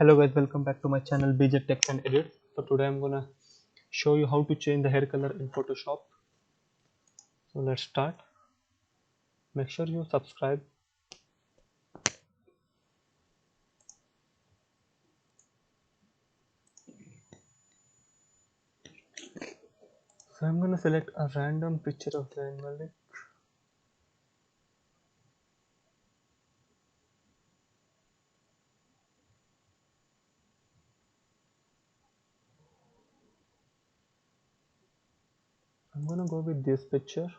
Hello guys, welcome back to my channel BJ Tech and Edit. So today I'm gonna show you how to change the hair color in Photoshop. So let's start. Make sure you subscribe. So I'm gonna select a random picture of zaynmalik. I'm gonna go with this picture.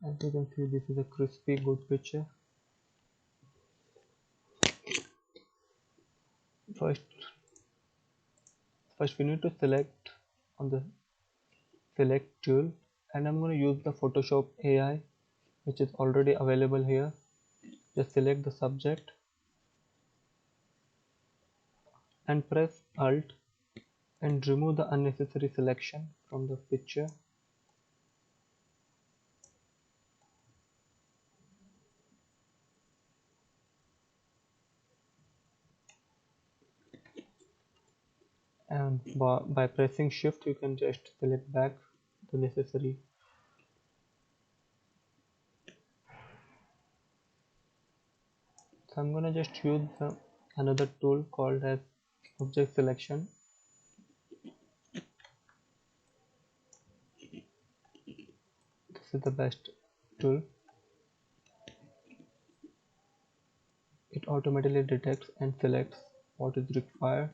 As you can see, this is a crispy good picture. First we need to select on the select tool, and I'm gonna use the Photoshop AI, which is already available here. Just select the subject and press Alt and remove the unnecessary selection from the picture. And by pressing shift you can just select back the necessary. So I'm gonna just use another tool called as object selection. This is the best tool. It automatically detects and selects what is required.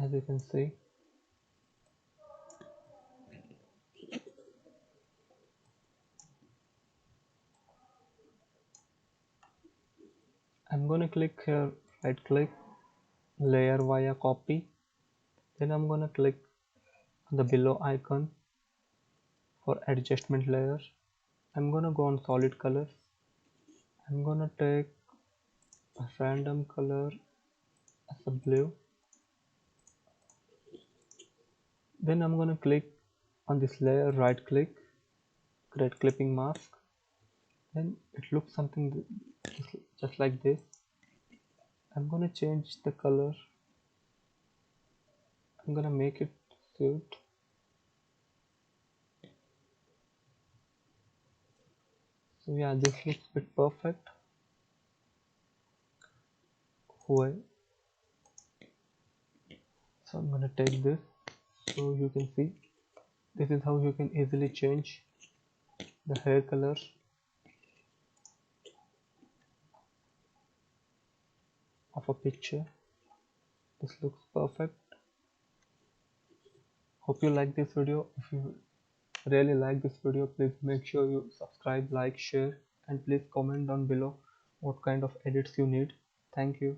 As you can see, I'm gonna click here, right click, layer via copy. Then I'm gonna click on the below icon for adjustment layer. I'm gonna go on solid colors. I'm gonna take a random color as a blue. Then I'm gonna click on this layer, right click, create clipping mask. Then it looks something just like this. I'm gonna change the color. I'm gonna make it suit. So yeah, this looks a bit perfect. So I'm gonna take this so you can see. This is how you can easily change the hair color of a picture. This looks perfect. Hope you like this video. If you really like this video, please make sure you subscribe, like, share, and please comment down below what kind of edits you need. Thank you.